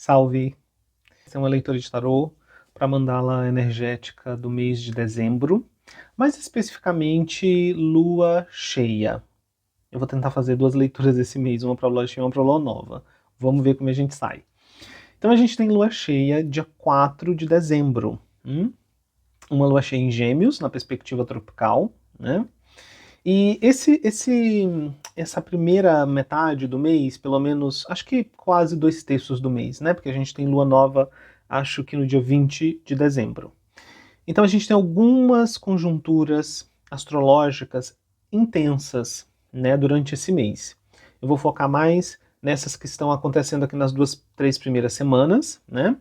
Salve! Essa é uma leitura de tarô para mandala energética do mês de dezembro, mais especificamente lua cheia. Eu vou tentar fazer duas leituras esse mês, uma para lua cheia e uma para lua nova. Vamos ver como a gente sai. Então a gente tem lua cheia dia 4 de dezembro. Uma lua cheia em Gêmeos, na perspectiva tropical, né? E essa primeira metade do mês, pelo menos, acho que quase 2/3 do mês, né? Porque a gente tem lua nova, acho que no dia 20 de dezembro. Então a gente tem algumas conjunturas astrológicas intensas, né, durante esse mês. Eu vou focar mais nessas que estão acontecendo aqui nas 3 primeiras semanas, né?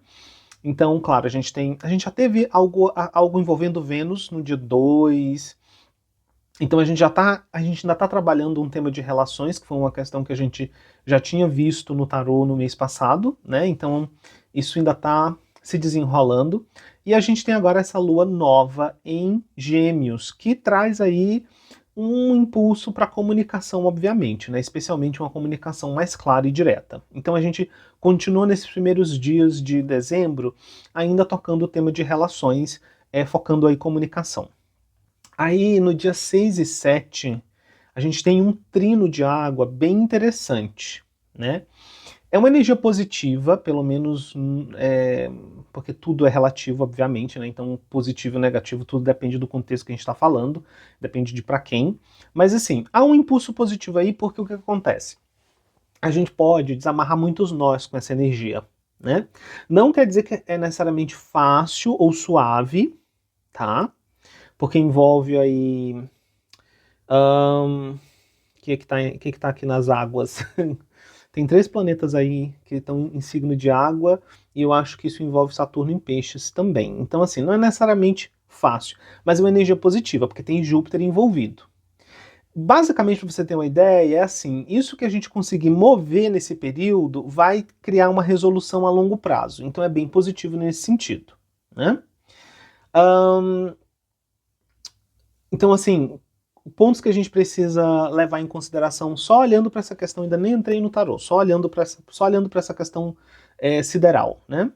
Então, claro, a gente já teve algo envolvendo Vênus no dia 2. Então a gente ainda está trabalhando um tema de relações, que foi uma questão que a gente já tinha visto no tarô no mês passado, né? Então isso ainda está se desenrolando. E a gente tem agora essa lua nova em Gêmeos, que traz aí um impulso para a comunicação, obviamente, né? Especialmente uma comunicação mais clara e direta. Então a gente continua nesses primeiros dias de dezembro ainda tocando o tema de relações, focando aí comunicação. Aí, no dia 6 e 7, a gente tem um trino de água bem interessante, né? É uma energia positiva, pelo menos, porque tudo é relativo, obviamente, né? Então, positivo e negativo, tudo depende do contexto que a gente está falando, depende de para quem. Mas, assim, há um impulso positivo aí, porque o que acontece? A gente pode desamarrar muitos nós com essa energia, né? Não quer dizer que é necessariamente fácil ou suave, tá? Porque envolve aí. O que tá aqui nas águas? Tem 3 planetas aí que estão em signo de água, e eu acho que isso envolve Saturno em peixes também. Então, assim, não é necessariamente fácil, mas é uma energia positiva, porque tem Júpiter envolvido. Basicamente, para você ter uma ideia, é assim: isso que a gente conseguir mover nesse período vai criar uma resolução a longo prazo. Então, é bem positivo nesse sentido, né? Então, assim, pontos que a gente precisa levar em consideração só olhando para essa questão, ainda nem entrei no tarô, só olhando para essa questão sideral, né?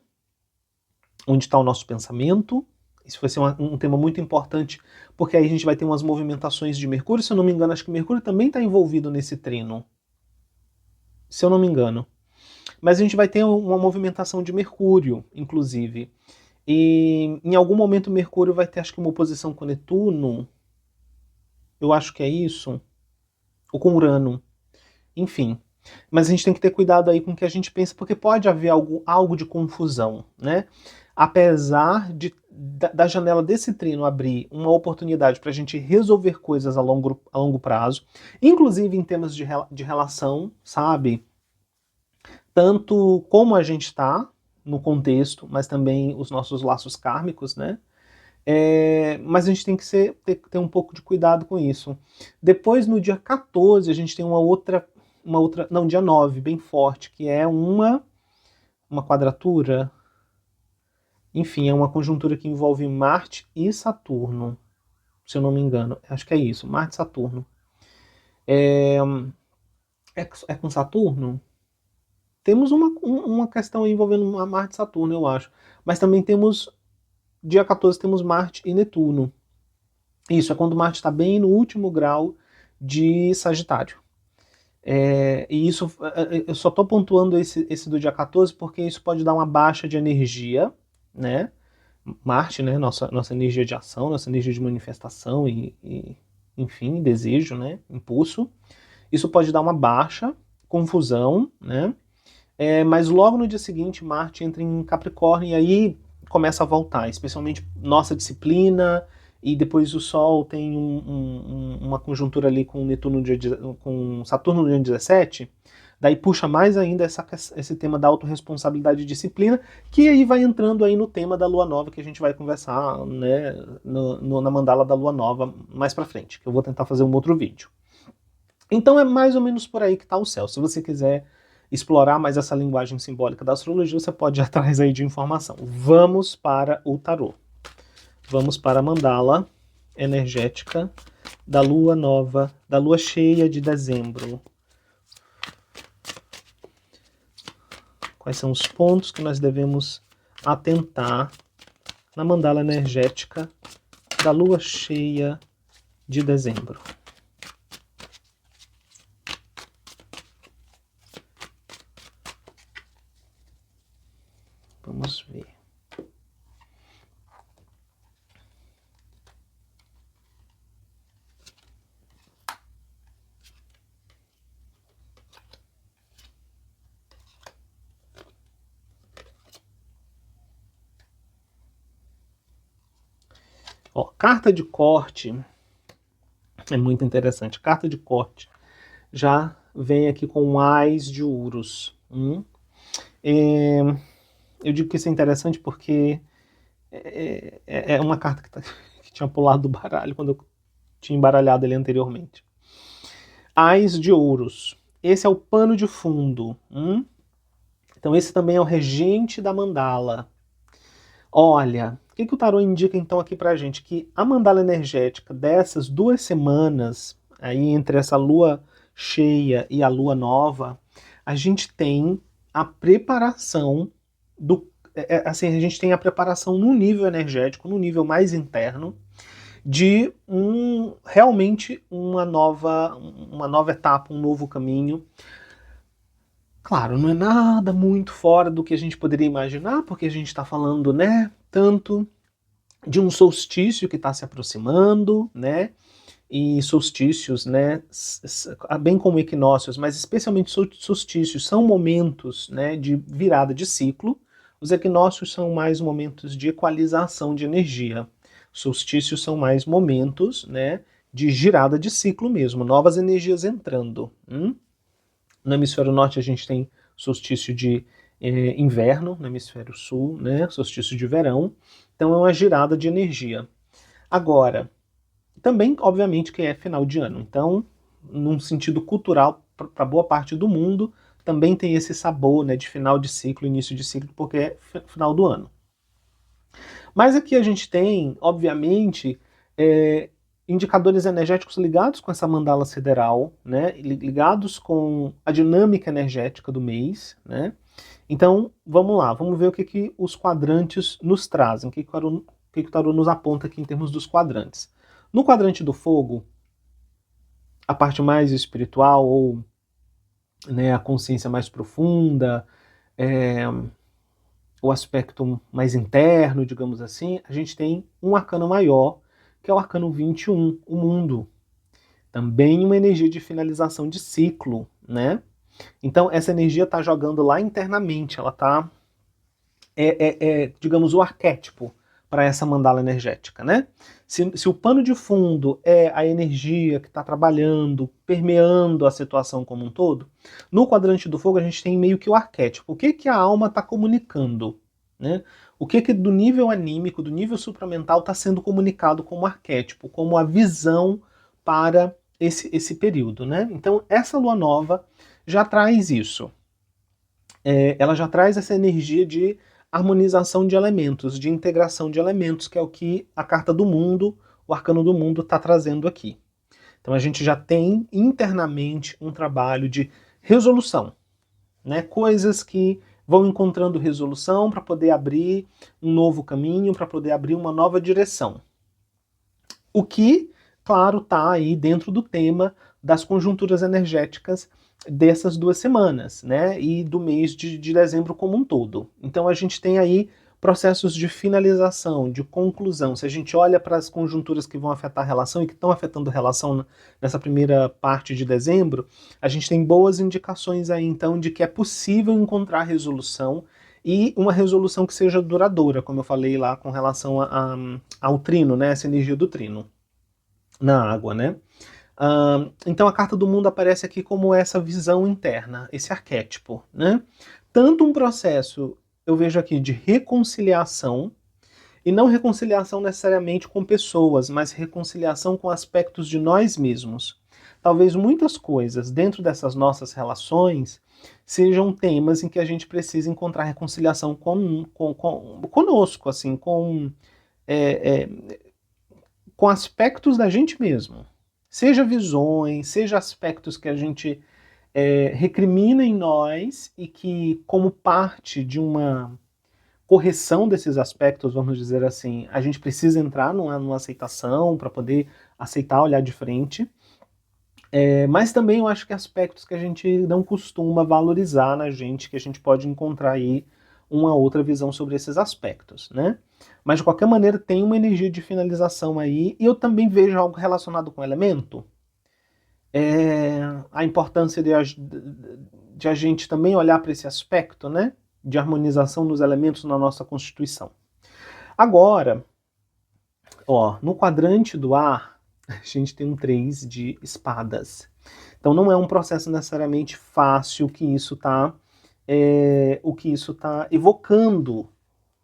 Onde está o nosso pensamento? Isso vai ser um tema muito importante, porque aí a gente vai ter umas movimentações de Mercúrio. Se eu não me engano, acho que Mercúrio também está envolvido nesse trino, se eu não me engano. Mas a gente vai ter uma movimentação de Mercúrio, inclusive. E em algum momento Mercúrio vai ter, acho que, uma oposição com Netuno. Eu acho que é isso. Ou com Urano. Enfim. Mas a gente tem que ter cuidado aí com o que a gente pensa, porque pode haver algo de confusão, né? Apesar da janela desse trino abrir uma oportunidade para a gente resolver coisas a longo prazo, inclusive em temas de relação, sabe? Tanto como a gente está no contexto, mas também os nossos laços kármicos, né? Mas a gente tem que ter um pouco de cuidado com isso. Depois, no dia 14, a gente tem uma outra. Não, dia 9, bem forte, que é uma quadratura. Enfim, é uma conjuntura que envolve Marte e Saturno, se eu não me engano. Acho que é isso, Marte e Saturno. É com Saturno? Temos uma questão envolvendo Marte e Saturno, eu acho. Mas também temos, dia 14, temos Marte e Netuno. Isso, é quando Marte está bem no último grau de Sagitário. E isso, eu só estou pontuando esse do dia 14 porque isso pode dar uma baixa de energia, né? Marte, né? Nossa energia de ação, nossa energia de manifestação enfim, desejo, né? Impulso. Isso pode dar uma baixa, confusão, né? Mas logo no dia seguinte, Marte entra em Capricórnio e aí começa a voltar, especialmente nossa disciplina. E depois o Sol tem uma conjuntura ali com Netuno com Saturno no dia 17, daí puxa mais ainda esse tema da autorresponsabilidade e disciplina, que aí vai entrando aí no tema da Lua Nova, que a gente vai conversar, né, na mandala da Lua Nova mais pra frente, que eu vou tentar fazer um outro vídeo. Então é mais ou menos por aí que tá o céu. Se você quiser explorar mais essa linguagem simbólica da astrologia, você pode ir atrás aí de informação. Vamos para o tarô. Vamos para a mandala energética da lua nova, da lua cheia de dezembro. Quais são os pontos que nós devemos atentar na mandala energética da lua cheia de dezembro? Vamos ver. Ó, carta de corte é muito interessante. Carta de corte já vem aqui com Ás de Ouros. Eu digo que isso é interessante porque é uma carta que tinha pulado do baralho quando eu tinha embaralhado ele anteriormente. Ás de Ouros. Esse é o pano de fundo. Então esse também é o regente da mandala. Olha, o que o tarô indica então aqui pra gente? Que a mandala energética dessas 2 semanas, aí entre essa lua cheia e a lua nova, a gente tem a preparação assim, a gente tem a preparação no nível energético, no nível mais interno, de realmente uma nova etapa, um novo caminho. Claro, não é nada muito fora do que a gente poderia imaginar, porque a gente está falando, né, tanto de um solstício que está se aproximando, né, e solstícios, né, bem como equinócios, mas especialmente solstícios, são momentos, né, de virada de ciclo. Os equinócios são mais momentos de equalização de energia. Os solstícios são mais momentos, né, de girada de ciclo mesmo, novas energias entrando. No hemisfério norte a gente tem solstício de inverno, no hemisfério sul, né, solstício de verão. Então é uma girada de energia. Agora, também, obviamente, que é final de ano. Então, num sentido cultural, para boa parte do mundo, também tem esse sabor, né, de final de ciclo, início de ciclo, porque é final do ano. Mas aqui a gente tem, obviamente, indicadores energéticos ligados com essa mandala sideral, né, ligados com a dinâmica energética do mês, né. Então, vamos lá, vamos ver o que os quadrantes nos trazem, o que o tarô nos aponta aqui em termos dos quadrantes. No quadrante do fogo, a parte mais espiritual, ou, né, a consciência mais profunda, o aspecto mais interno, digamos assim, a gente tem um arcano maior, que é o arcano 21, o mundo. Também uma energia de finalização de ciclo, né? Então essa energia está jogando lá internamente, ela está, digamos, o arquétipo para essa mandala energética, né? Se o pano de fundo é a energia que está trabalhando, permeando a situação como um todo, no quadrante do fogo a gente tem meio que o arquétipo. O que a alma está comunicando, né? O que do nível anímico, do nível supramental está sendo comunicado como arquétipo, como a visão para esse período, né? Então essa lua nova já traz isso. Ela já traz essa energia de harmonização de elementos, de integração de elementos, que é o que a carta do mundo, o arcano do mundo, está trazendo aqui. Então a gente já tem internamente um trabalho de resolução, né? Coisas que vão encontrando resolução para poder abrir um novo caminho, para poder abrir uma nova direção. O que, claro, está aí dentro do tema das conjunturas energéticas dessas 2 semanas, né, e do mês de dezembro como um todo. Então a gente tem aí processos de finalização, de conclusão. Se a gente olha para as conjunturas que vão afetar a relação e que estão afetando a relação nessa primeira parte de dezembro, a gente tem boas indicações aí então de que é possível encontrar resolução, e uma resolução que seja duradoura, como eu falei lá com relação ao trino, né, essa energia do trino na água, né? Então a carta do mundo aparece aqui como essa visão interna, esse arquétipo, né? Tanto um processo, eu vejo aqui, de reconciliação, e não reconciliação necessariamente com pessoas, mas reconciliação com aspectos de nós mesmos. Talvez muitas coisas dentro dessas nossas relações sejam temas em que a gente precisa encontrar reconciliação conosco, assim, com aspectos da gente mesmo. Seja visões, seja aspectos que a gente recrimina em nós e que, como parte de uma correção desses aspectos, vamos dizer assim, a gente precisa entrar numa aceitação para poder aceitar, olhar de frente. Mas também eu acho que aspectos que a gente não costuma valorizar na gente, que a gente pode encontrar aí uma outra visão sobre esses aspectos, né? Mas de qualquer maneira tem uma energia de finalização aí, e eu também vejo algo relacionado com o elemento. A importância de a gente também olhar para esse aspecto, né? De harmonização dos elementos na nossa constituição. Agora, ó, no quadrante do ar, a gente tem um 3 de espadas. Então não é um processo necessariamente fácil que isso está o que isso está evocando,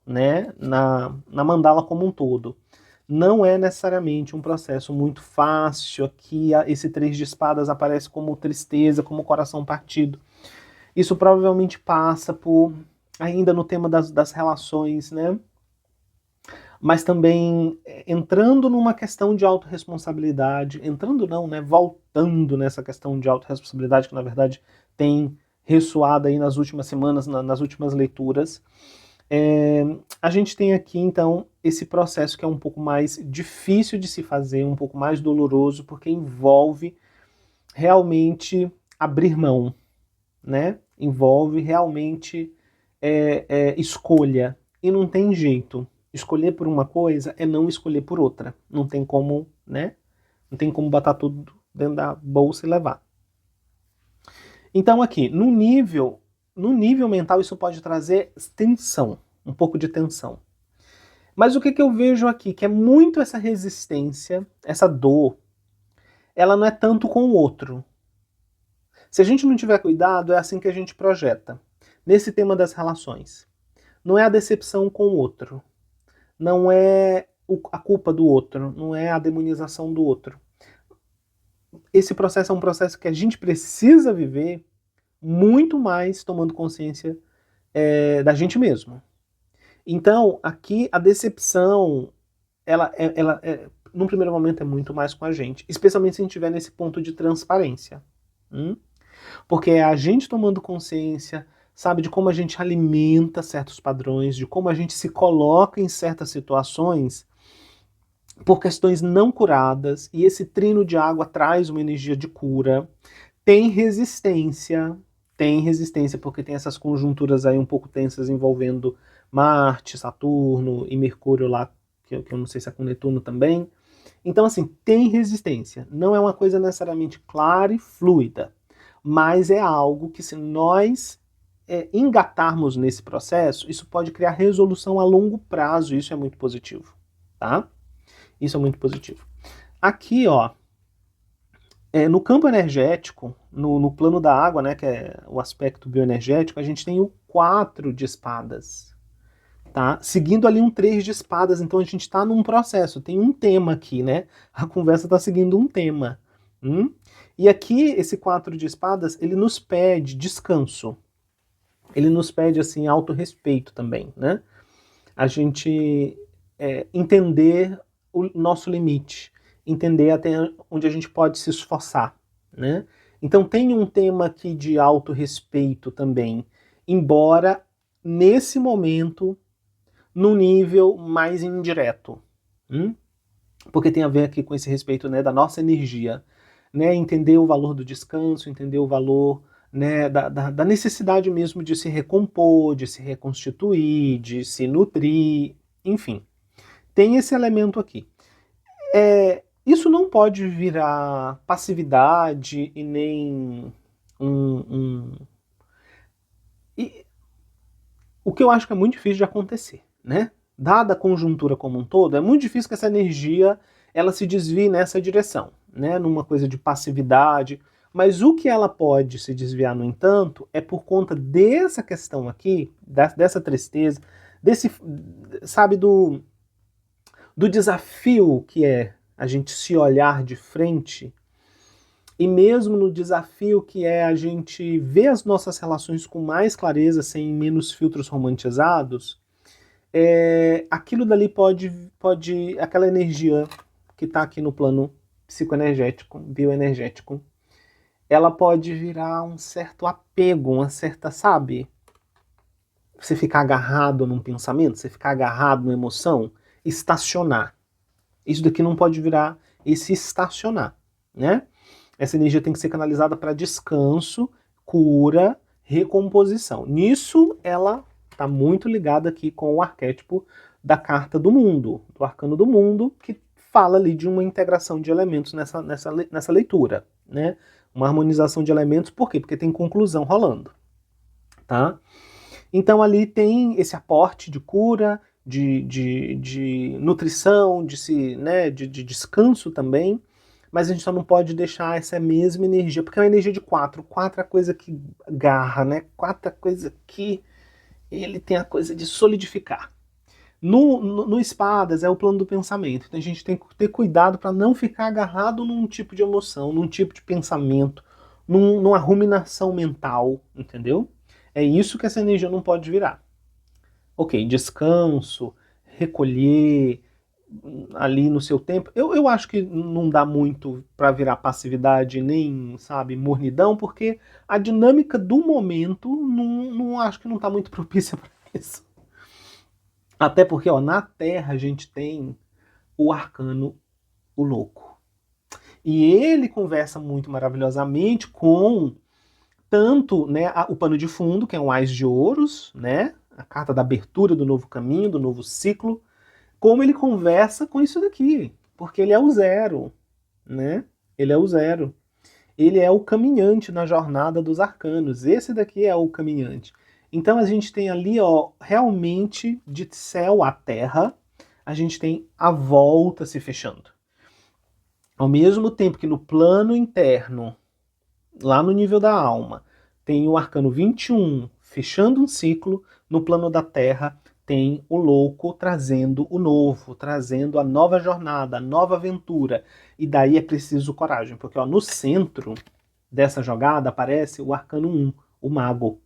né, na mandala como um todo. Não é necessariamente um processo muito fácil. Aqui esse 3 de espadas aparece como tristeza, como coração partido. Isso provavelmente passa por, ainda no tema das relações, né? Mas também entrando numa questão de autorresponsabilidade, entrando não, né? Voltando nessa questão de autorresponsabilidade que na verdade tem ressoado aí nas últimas semanas, nas últimas leituras. A gente tem aqui então esse processo que é um pouco mais difícil de se fazer, um pouco mais doloroso, porque envolve realmente abrir mão, né? Envolve realmente escolha. E não tem jeito. Escolher por uma coisa é não escolher por outra. Não tem como, né? Não tem como botar tudo dentro da bolsa e levar. Então aqui, no nível mental, isso pode trazer tensão, um pouco de tensão. Mas o que eu vejo aqui, que é muito essa resistência, essa dor, ela não é tanto com o outro. Se a gente não tiver cuidado, é assim que a gente projeta. Nesse tema das relações. Não é a decepção com o outro. Não é a culpa do outro. Não é a demonização do outro. Esse processo é um processo que a gente precisa viver muito mais tomando consciência da gente mesmo. Então, aqui a decepção, num primeiro momento, é muito mais com a gente. Especialmente se a gente estiver nesse ponto de transparência. Porque é a gente tomando consciência, sabe, de como a gente alimenta certos padrões, de como a gente se coloca em certas situações por questões não curadas, e esse trino de água traz uma energia de cura. Tem resistência porque tem essas conjunturas aí um pouco tensas envolvendo Marte, Saturno e Mercúrio lá, que eu não sei se é com Netuno também. Então, assim, tem resistência. Não é uma coisa necessariamente clara e fluida, mas é algo que, se nós engatarmos nesse processo, isso pode criar resolução a longo prazo. Isso é muito positivo, tá? Isso é muito positivo. Aqui, ó, no campo energético, no plano da água, né, que é o aspecto bioenergético, a gente tem o 4 de espadas, tá? Seguindo ali um 3 de espadas, então a gente está num processo, tem um tema aqui, né? A conversa está seguindo um tema. E aqui, esse 4 de espadas, ele nos pede descanso. Ele nos pede, assim, autorrespeito também, né? A gente entender o nosso limite, entender até onde a gente pode se esforçar, né? Então tem um tema aqui de autorrespeito também, embora nesse momento no nível mais indireto, porque tem a ver aqui com esse respeito, né, da nossa energia, né? Entender o valor do descanso, entender o valor, né, da necessidade mesmo de se recompor, de se reconstituir, de se nutrir, enfim. Tem esse elemento aqui. Isso não pode virar passividade e nem o que eu acho que é muito difícil de acontecer, né? Dada a conjuntura como um todo, é muito difícil que essa energia ela se desvie nessa direção, né? Numa coisa de passividade. Mas o que ela pode se desviar, no entanto, é por conta dessa questão aqui, dessa tristeza, desse, sabe, do desafio que é a gente se olhar de frente, e mesmo no desafio que é a gente ver as nossas relações com mais clareza, sem menos filtros romantizados, aquilo dali pode, aquela energia que está aqui no plano psicoenergético, bioenergético, ela pode virar um certo apego, uma certa, sabe? Você ficar agarrado num pensamento, você ficar agarrado numa emoção, estacionar. Isso daqui não pode virar esse estacionar, né? Essa energia tem que ser canalizada para descanso, cura, recomposição. Nisso, ela está muito ligada aqui com o arquétipo da carta do mundo, do arcano do mundo, que fala ali de uma integração de elementos nessa leitura, né? Uma harmonização de elementos, por quê? Porque tem conclusão rolando, tá? Então ali tem esse aporte de cura, de nutrição, de descanso também, mas a gente só não pode deixar essa mesma energia, porque é uma energia de 4. 4 é a coisa que garra, né? 4 é a coisa que ele tem a coisa de solidificar. No Espadas é o plano do pensamento, então a gente tem que ter cuidado para não ficar agarrado num tipo de emoção, num tipo de pensamento, numa ruminação mental, entendeu? É isso que essa energia não pode virar. Ok, descanso, recolher ali no seu tempo. Eu acho que não dá muito para virar passividade nem, sabe, mornidão, porque a dinâmica do momento não acho que não está muito propícia para isso. Até porque, ó, na Terra a gente tem o arcano, o louco. E ele conversa muito maravilhosamente com tanto, né, o pano de fundo, que é um Ás de Ouros, né, a carta da abertura do novo caminho, do novo ciclo, como ele conversa com isso daqui, porque ele é o zero, né? Ele é o zero. Ele é o caminhante na jornada dos arcanos. Esse daqui é o caminhante. Então a gente tem ali, ó, realmente de céu a terra, a gente tem a volta se fechando. Ao mesmo tempo que no plano interno, lá no nível da alma, tem o arcano 21 fechando um ciclo, no plano da terra tem o louco trazendo o novo, trazendo a nova jornada, a nova aventura. E daí é preciso coragem, porque ó, no centro dessa jogada aparece o arcano 1, o mago.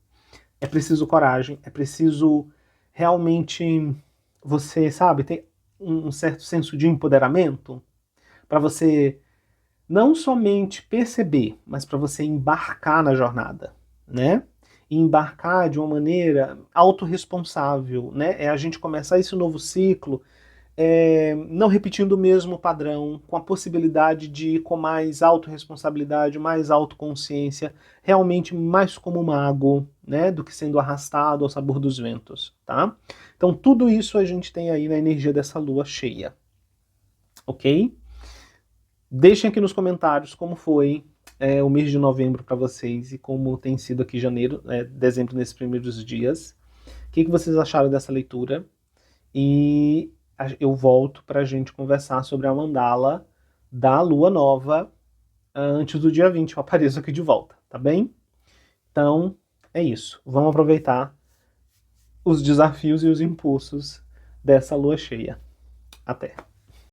É preciso coragem, é preciso realmente você, sabe, ter um certo senso de empoderamento para você não somente perceber, mas para você embarcar na jornada, né? E embarcar de uma maneira autorresponsável, né? É a gente começar esse novo ciclo, não repetindo o mesmo padrão, com a possibilidade de ir com mais autorresponsabilidade, mais autoconsciência, realmente mais como mago, né? Do que sendo arrastado ao sabor dos ventos, tá? Então tudo isso a gente tem aí na energia dessa lua cheia, ok? Deixem aqui nos comentários como foi o mês de novembro para vocês e como tem sido aqui janeiro, dezembro nesses primeiros dias. O que vocês acharam dessa leitura? E eu volto para a gente conversar sobre a mandala da lua nova antes do dia 20. Eu apareço aqui de volta, tá bem? Então, é isso. Vamos aproveitar os desafios e os impulsos dessa lua cheia. Até!